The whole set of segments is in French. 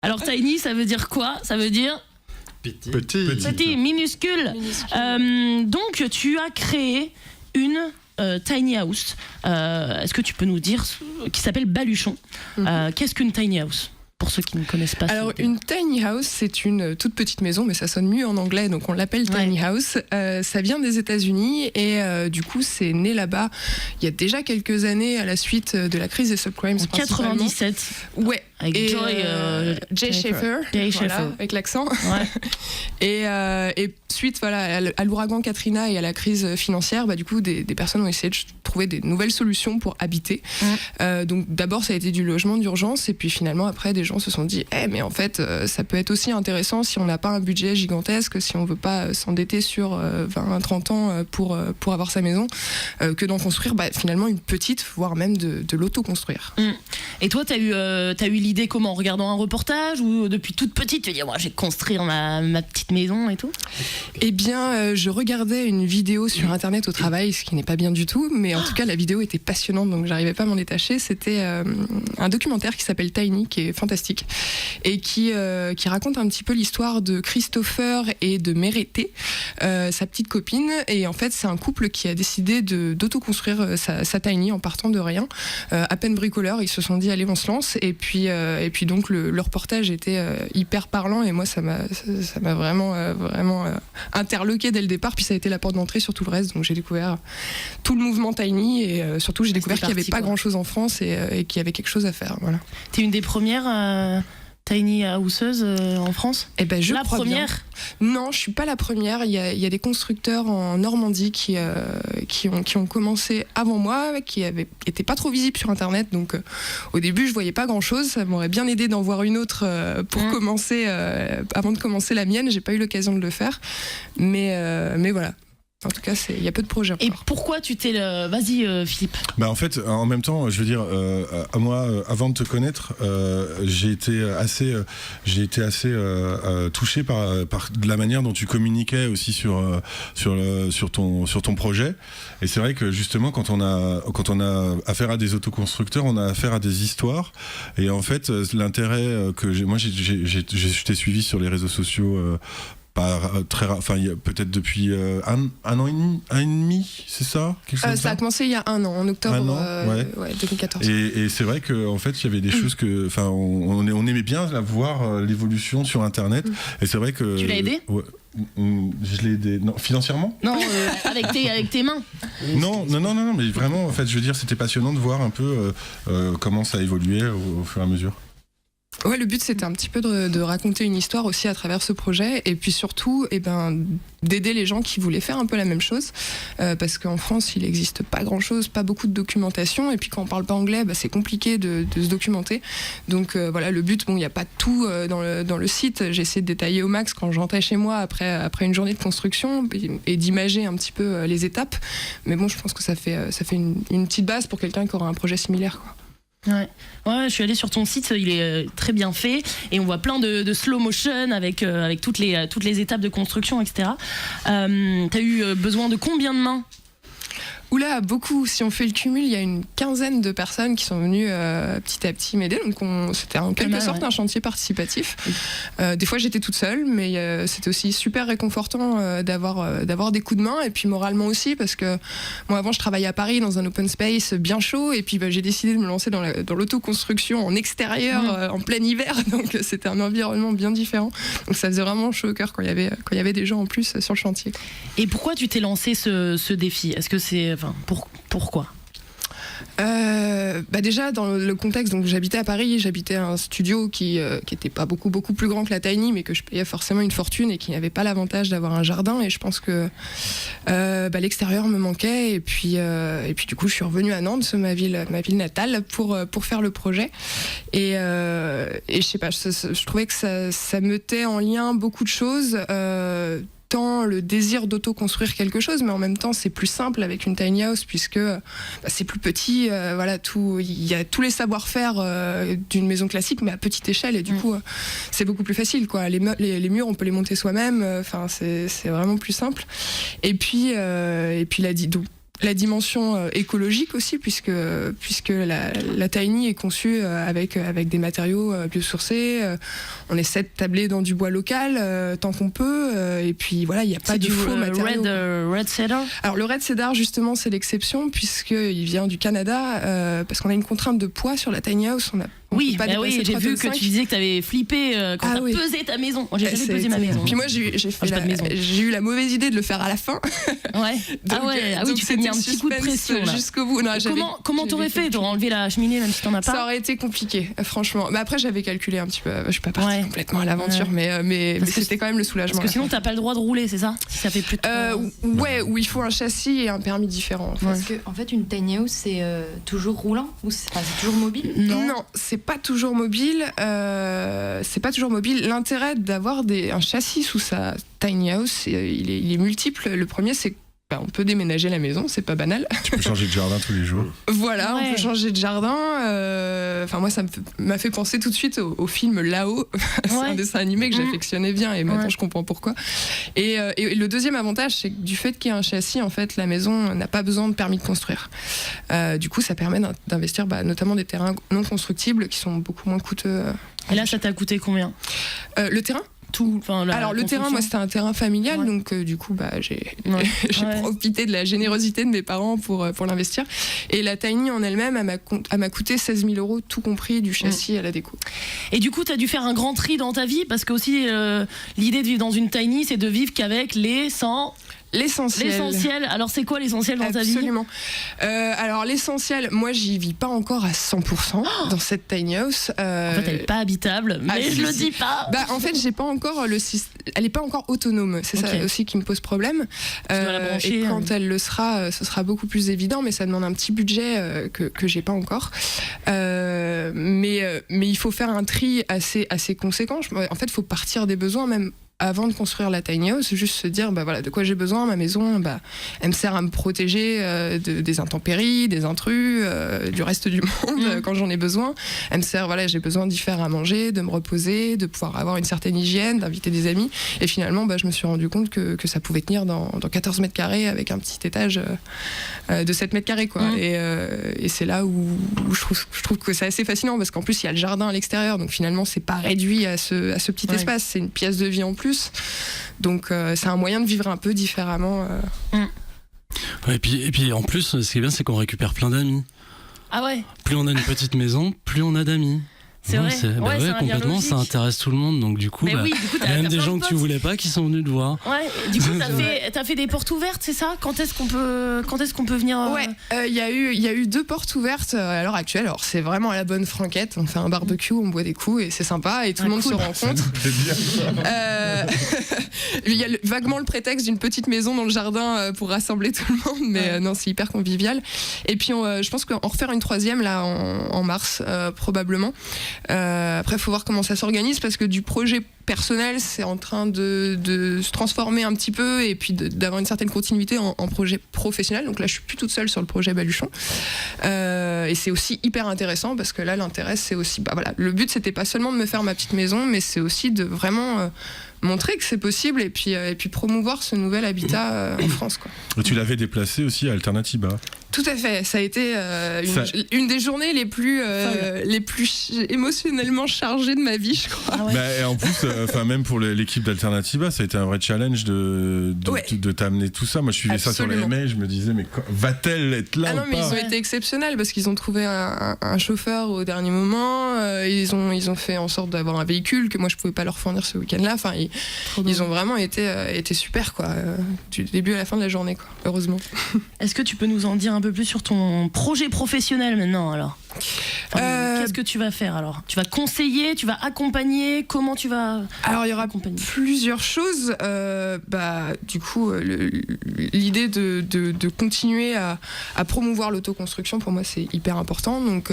Alors tiny, ça veut dire quoi? Ça veut dire petit, minuscule. Donc tu as créé une tiny house. Est-ce que tu peux nous dire qui s'appelle Baluchon? Qu'est-ce qu'une tiny house? Pour ceux qui ne connaissent pas. Alors une tiny house, c'est une toute petite maison, mais ça sonne mieux en anglais, donc on l'appelle tiny house. Ça vient des États-Unis et du coup c'est né là-bas il y a déjà quelques années à la suite de la crise des subprimes. En 97. Ouais. Avec Jay Schaefer, voilà, avec l'accent. Ouais. et suite à l'ouragan Katrina et à la crise financière, du coup des personnes ont essayé de trouver des nouvelles solutions pour habiter. Donc d'abord ça a été du logement d'urgence et puis finalement après des gens se sont dit mais en fait ça peut être aussi intéressant si on n'a pas un budget gigantesque, si on veut pas s'endetter sur 20-30 ans pour avoir sa maison, que d'en construire finalement une petite, voire même de l'auto-construire. Et toi t'as eu l'idée comment, en regardant un reportage ou depuis toute petite tu dis moi je vais construire ma petite maison et tout? Eh bien je regardais une vidéo sur internet au travail, ce qui n'est pas bien du tout, mais en tout cas la vidéo était passionnante donc j'arrivais pas à m'en détacher. C'était un documentaire qui s'appelle Tiny, qui est fantastique et qui raconte un petit peu l'histoire de Christopher et de Mérété, sa petite copine, et en fait c'est un couple qui a décidé d'auto-construire sa Tiny en partant de rien, à peine bricoleurs. Ils se sont dit allez on se lance et puis donc le reportage était hyper parlant et moi ça m'a vraiment interloqué dès le départ, puis ça a été la porte d'entrée sur tout le reste, donc j'ai découvert tout le mouvement Tiny et surtout j'ai découvert qu'il n'y avait pas grand chose en France et qu'il y avait quelque chose à faire. Voilà. T'es une des premières tiny houseuse en France? Eh ben, la première? Non, je suis pas la première. Il y a des constructeurs en Normandie qui ont commencé avant moi, qui étaient pas trop visibles sur Internet. Donc, au début, je voyais pas grand-chose. Ça m'aurait bien aidé d'en voir une autre pour commencer, avant de commencer la mienne. J'ai pas eu l'occasion de le faire, mais voilà. En tout cas, il y a peu de projets encore. Et pourquoi tu t'es... Vas-y, Philippe. En fait, en même temps, je veux dire, moi, avant de te connaître, j'ai été assez touché par la manière dont tu communiquais aussi sur ton projet. Et c'est vrai que justement, quand on a affaire à des autoconstructeurs, on a affaire à des histoires. Et en fait, l'intérêt que je t'ai suivi sur les réseaux sociaux. Peut-être depuis un an et demi, c'est ça? Ça a commencé il y a un an, en octobre 2014. Et c'est vrai qu'en fait, il y avait des choses que, on aimait bien voir l'évolution sur Internet. Et c'est vrai que. Tu l'as aidé? Je l'ai aidé. Non, financièrement? Non, avec tes mains. Non, mais vraiment, en fait, je veux dire, c'était passionnant de voir un peu comment ça évoluait au fur et à mesure. Ouais, le but c'était un petit peu de raconter une histoire aussi à travers ce projet et puis surtout d'aider les gens qui voulaient faire un peu la même chose parce qu'en France il n'existe pas grand chose, pas beaucoup de documentation et puis quand on parle pas anglais c'est compliqué de se documenter, donc voilà le but, il n'y a pas tout dans le site, j'ai essayé de détailler au max quand je rentrais chez moi après une journée de construction et d'imager un petit peu les étapes, mais bon je pense que ça fait une petite base pour quelqu'un qui aura un projet similaire quoi. Ouais, je suis allée sur ton site, il est très bien fait et on voit plein de slow motion avec toutes les étapes de construction, etc. T'as eu besoin de combien de mains? Oula, beaucoup. Si on fait le cumul, il y a une quinzaine de personnes qui sont venues petit à petit m'aider. Donc c'était en quelque sorte un chantier participatif. Des fois j'étais toute seule, mais c'était aussi super réconfortant d'avoir des coups de main et puis moralement aussi parce que moi avant je travaillais à Paris dans un open space bien chaud et puis j'ai décidé de me lancer dans l'autoconstruction en extérieur en plein hiver. Donc c'était un environnement bien différent. Donc ça faisait vraiment chaud au cœur quand il y avait des gens en plus sur le chantier. Et pourquoi tu t'es lancé ce défi? Est-ce que c'est pourquoi? Déjà dans le contexte, donc j'habitais à Paris, j'habitais à un studio qui était pas beaucoup plus grand que la Tiny, mais que je payais forcément une fortune et qui n'avait pas l'avantage d'avoir un jardin. Et je pense que l'extérieur me manquait. Et puis du coup, je suis revenue à Nantes, ma ville natale, pour faire le projet. Et je sais pas, je trouvais que ça mettait en lien beaucoup de choses. Tant le désir d'auto-construire quelque chose, mais en même temps c'est plus simple avec une tiny house puisque c'est plus petit, il y a tous les savoir-faire d'une maison classique mais à petite échelle et du coup c'est beaucoup plus facile quoi. Les murs on peut les monter soi-même, c'est vraiment plus simple. Et puis la dimension écologique aussi, puisque la tiny est conçue avec des matériaux biosourcés. On essaie de tabler dans du bois local tant qu'on peut. Et puis voilà, il n'y a pas de faux matériaux. Red Cedar. Alors le Red Cedar, justement, c'est l'exception, puisqu'il vient du Canada, parce qu'on a une contrainte de poids sur la tiny house. Oui, j'ai vu que tu disais que tu avais flippé quand tu as pesé ta maison. Moi, j'ai jamais pesé ma maison. Puis moi, j'ai eu la mauvaise idée de le faire à la fin. Ouais. Donc, tu t'es mis un petit coup de pression là. Jusqu'au bout. Non, comment t'aurais fait? T'aurais enlevé la cheminée même si t'en as pas? Ça aurait été compliqué, franchement. Mais après, j'avais calculé un petit peu. Je suis pas partie complètement à l'aventure, mais c'était quand même le soulagement. Parce que sinon, t'as pas le droit de rouler, c'est ça? Si ça fait plus de ouais, où il faut un châssis et un permis différent. Parce que en fait, une tiny house, c'est toujours roulant ou c'est toujours mobile? Non, c'est pas toujours mobile. L'intérêt d'avoir un châssis sous sa tiny house, il est multiple. Le premier, c'est on peut déménager la maison, c'est pas banal. Tu peux changer de jardin tous les jours. Voilà, on peut changer de jardin. Moi, ça m'a fait penser tout de suite au film Là-haut. C'est un dessin animé que j'affectionnais bien et maintenant je comprends pourquoi. Et le deuxième avantage, c'est que du fait qu'il y ait un châssis, en fait, la maison n'a pas besoin de permis de construire. Du coup, ça permet d'investir notamment des terrains non constructibles qui sont beaucoup moins coûteux. Et là, ça t'a coûté combien? Le terrain? Alors le terrain, moi c'était un terrain familial, donc du coup j'ai profité de la générosité de mes parents pour l'investir. Et la tiny en elle-même, elle m'a coûté 16 000 €, tout compris du châssis à la déco. Et du coup, tu as dû faire un grand tri dans ta vie, parce que aussi l'idée de vivre dans une tiny, c'est de vivre qu'avec L'essentiel. Alors c'est quoi l'essentiel dans ta vie? Absolument. Alors l'essentiel, moi j'y vis pas encore à 100% dans cette tiny house. En fait, elle est pas habitable, mais je le dis pas. En fait, j'ai pas encore elle est pas encore autonome. C'est ça aussi qui me pose problème. Tu dois la brancher, et quand elle le sera, ce sera beaucoup plus évident, mais ça demande un petit budget que j'ai pas encore. Mais il faut faire un tri assez conséquent. En fait, il faut partir des besoins même. Avant de construire la tiny house, juste se dire de quoi j'ai besoin. Ma maison, elle me sert à me protéger des intempéries, des intrus, du reste du monde quand j'en ai besoin. Elle me sert, j'ai besoin d'y faire à manger, de me reposer, de pouvoir avoir une certaine hygiène, d'inviter des amis. Et finalement, je me suis rendu compte que ça pouvait tenir dans 14 mètres carrés avec un petit étage de 7 mètres carrés, quoi. Et c'est là où je trouve que c'est assez fascinant, parce qu'en plus il y a le jardin à l'extérieur, donc finalement c'est pas réduit à ce petit espace, c'est une pièce de vie en plus. Donc c'est un moyen de vivre un peu différemment. Et puis en plus, ce qui est bien, c'est qu'on récupère plein d'amis. Ah ouais. Plus on a une petite maison, plus on a d'amis. C'est vrai. Complètement, ça intéresse tout le monde, donc du coup, il y a même des gens que tu voulais pas qui sont venus te voir. Ouais. Du coup, t'as fait des portes ouvertes, c'est ça? Quand est-ce qu'on peut venir? Ouais. Il y a eu 2 portes ouvertes à l'heure actuelle. Alors c'est vraiment à la bonne franquette. On fait un barbecue, on boit des coups et c'est sympa et tout le monde se rencontre. Il y a vaguement le prétexte d'une petite maison dans le jardin pour rassembler tout le monde, mais non, c'est hyper convivial. Et puis je pense qu'on refaire une 3e là en mars probablement. Après, il faut voir comment ça s'organise, parce que du projet personnel, c'est en train de se transformer un petit peu, et puis d'avoir une certaine continuité en projet professionnel. Donc là, je suis plus toute seule sur le projet Baluchon. Et c'est aussi hyper intéressant, parce que là, l'intérêt, c'est aussi... le but, c'était pas seulement de me faire ma petite maison, mais c'est aussi de vraiment... montrer que c'est possible et puis promouvoir ce nouvel habitat en France, quoi. Et tu l'avais déplacé aussi à Alternatiba. Tout à fait, ça a été une des journées les plus émotionnellement chargées de ma vie, je crois. Ah ouais. Et en plus, même pour l'équipe d'Alternativa, ça a été un vrai challenge de t'amener tout ça. Moi, je suivais ça sur les mails, je me disais, mais va-t-elle être là? Ah non, mais ils ont été exceptionnels, parce qu'ils ont trouvé un chauffeur au dernier moment. Ils ont fait en sorte d'avoir un véhicule que moi je pouvais pas leur fournir ce week-end-là. Enfin, ils ont vraiment été super, quoi, du début à la fin de la journée, quoi, heureusement. Est-ce que tu peux nous en dire un peu plus sur ton projet professionnel maintenant, alors? Qu'est-ce que tu vas faire alors? Tu vas conseiller, tu vas accompagner, comment tu vas... Alors il y aura plusieurs choses. Du coup, l'idée de continuer à promouvoir l'autoconstruction, pour moi c'est hyper important. Donc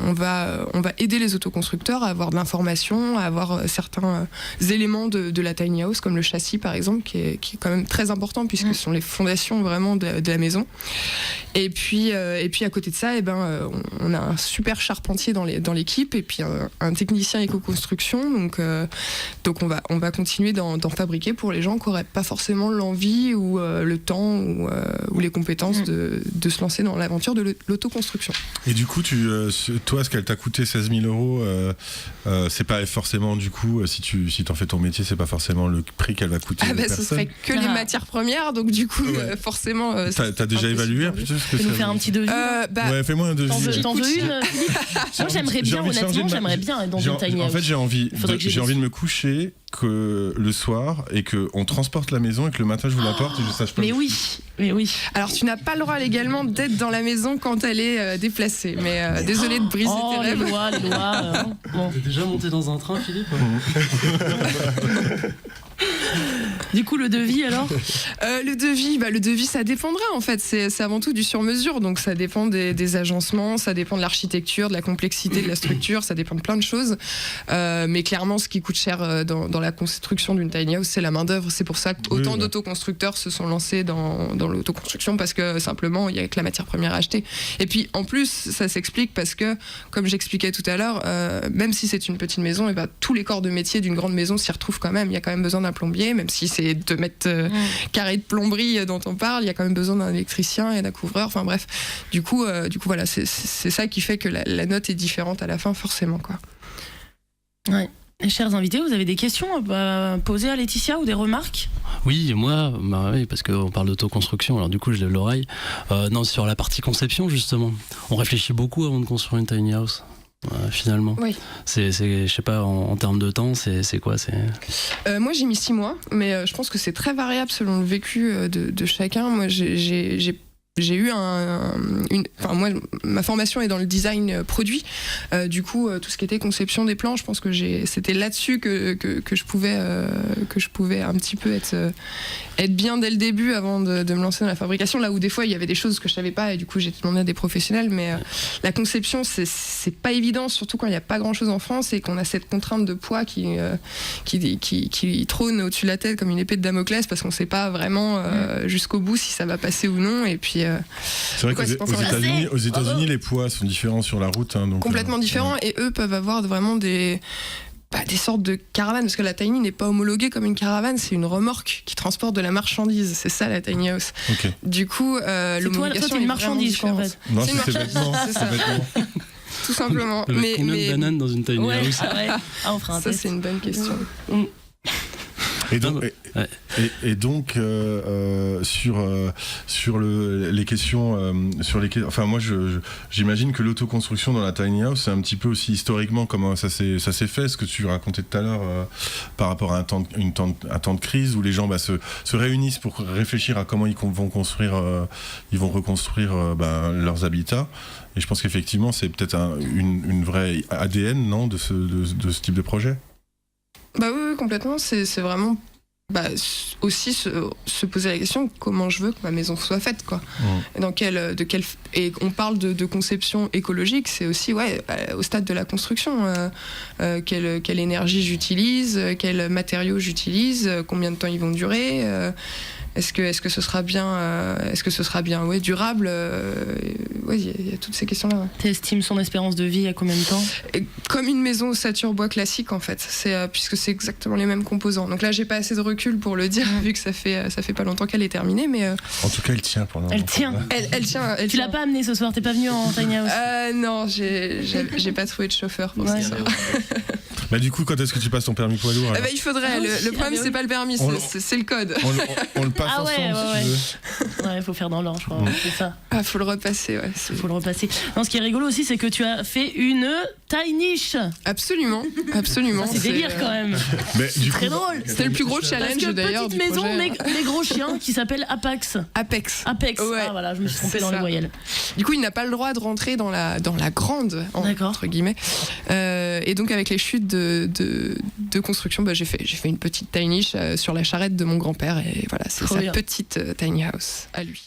on va aider les autoconstructeurs à avoir de l'information, à avoir certains éléments de la tiny house, comme le châssis par exemple, qui est quand même très important, puisque ce sont les fondations vraiment de la maison. Et puis à côté de ça, on a un super charpentier dans l'équipe, et puis un technicien éco-construction. Donc Donc on va continuer d'en fabriquer pour les gens qui n'auraient pas forcément l'envie ou le temps ou les compétences de se lancer dans l'aventure de l'autoconstruction. Et du coup, toi, ce qu'elle t'a coûté 16 000 €, c'est pas forcément, du coup, si t'en fais ton métier, c'est pas forcément le prix qu'elle va coûter. Ce serait que les matières premières, donc du coup, forcément. T'as déjà évalué Tu peux nous faire un petit devis? Ouais, fais-moi un devis. T'en veux une, Philippe? Moi, j'aimerais bien, honnêtement, j'aimerais bien être dans une tiny house. En fait, j'ai envie de me coucher que le soir et qu'on transporte la maison et que le matin je vous l'apporte et je sache pas. Mais oui. Alors tu n'as pas le droit légalement d'être dans la maison quand elle est déplacée. Mais désolé de briser tes rêves. Les lois. Bon. T'es déjà monté dans un train, Philippe? Du coup, le devis alors? Le devis, ça dépendra en fait. C'est avant tout du sur-mesure, donc ça dépend des agencements, ça dépend de l'architecture, de la complexité de la structure, ça dépend de plein de choses. Mais clairement, ce qui coûte cher dans la construction d'une tiny house, c'est la main d'œuvre. C'est pour ça qu'autant d'autoconstructeurs se sont lancés dans l'autoconstruction, parce que simplement il y a que la matière première à acheter. Et puis en plus, ça s'explique parce que, comme j'expliquais tout à l'heure, même si c'est une petite maison, et tous les corps de métier d'une grande maison s'y retrouvent quand même. Il y a quand même besoin d'un plombier, même si c'est 2 mètres carrés de plomberie dont on parle, il y a quand même besoin d'un électricien et d'un couvreur. Enfin bref, du coup voilà, c'est ça qui fait que la note est différente à la fin, forcément, quoi. Ouais. Et chers invités, vous avez des questions à poser à Laetitia ou des remarques? Oui, moi, parce qu'on parle d'autoconstruction, alors du coup je lève l'oreille. Non, sur la partie conception justement, on réfléchit beaucoup avant de construire une tiny house. Finalement, oui. Je sais pas, en termes de temps, c'est quoi? Moi j'ai mis 6 mois, mais je pense que c'est très variable selon le vécu de chacun. Moi j'ai eu moi, ma formation est dans le design produit. Du coup, tout ce qui était conception des plans, je pense que c'était là-dessus que je pouvais un petit peu être bien dès le début avant de me lancer dans la fabrication. Là où des fois il y avait des choses que je savais pas et du coup j'ai demandé à des professionnels. Mais la conception, c'est pas évident, surtout quand il n'y a pas grand-chose en France et qu'on a cette contrainte de poids qui trône au-dessus de la tête comme une épée de Damoclès, parce qu'on sait pas vraiment jusqu'au bout si ça va passer ou non. Et puis c'est vrai qu'aux États-Unis, les poids sont différents sur la route. Donc, complètement différents, et eux peuvent avoir vraiment des sortes de caravanes, parce que la tiny n'est pas homologuée comme une caravane, c'est une remorque qui transporte de la marchandise. C'est ça la tiny house. Okay. Du coup, l'homologation c'est une marchandise en fait. Non, c'est vêtements. C'est ça. Tout simplement. Combien de bananes dans une tiny house? On fera un ça, test. c'est une bonne question. Et donc sur les questions enfin moi j'imagine que l'autoconstruction dans la tiny house, c'est un petit peu aussi historiquement comment ça s'est fait, ce que tu racontais tout à l'heure par rapport à un temps de crise où les gens se réunissent pour réfléchir à comment ils vont reconstruire leurs habitats. Et je pense qu'effectivement c'est peut-être une vraie ADN, non, de ce type de projet. Oui, complètement. C'est vraiment aussi se poser la question comment je veux que ma maison soit faite, quoi. Et on parle de conception écologique, c'est aussi au stade de la construction, quelle énergie j'utilise, quels matériaux j'utilise, combien de temps ils vont durer. Est-ce que ce sera bien durable? Il y a toutes ces questions-là. Ouais. T'estimes son espérance de vie à combien de temps? Comme une maison ossature bois classique, en fait. Puisque c'est exactement les mêmes composants. Donc là, j'ai pas assez de recul pour le dire, vu que ça fait pas longtemps qu'elle est terminée. Mais en tout cas, elle tient pour l'instant. Elle tient. Tu l'as pas amenée ce soir? T'es pas venue en tiny house? Non, j'ai pas trouvé de chauffeur pour ça. Du coup, quand est-ce que tu passes ton permis poids lourd? Il faudrait. Le problème, c'est pas le permis, c'est le code. On le passe ensemble, si tu veux. Il faut faire dans l'ordre, je crois. C'est ça. Faut le repasser, ouais. Faut le repasser. Non, ce qui est rigolo aussi, c'est que tu as fait une tiny. Absolument. C'est délire quand même. C'est très drôle. C'était le plus gros challenge d'ailleurs. Petite maison, mais gros chiens, qui s'appelle Apex. Ouais. Ah voilà, je me suis trompée dans les voyelles. Du coup, il n'a pas le droit de rentrer dans la grande, entre guillemets. Et donc avec les chutes de construction, j'ai fait une petite tiny sur la charrette de mon grand-père, et voilà, c'est sa petite tiny house à lui.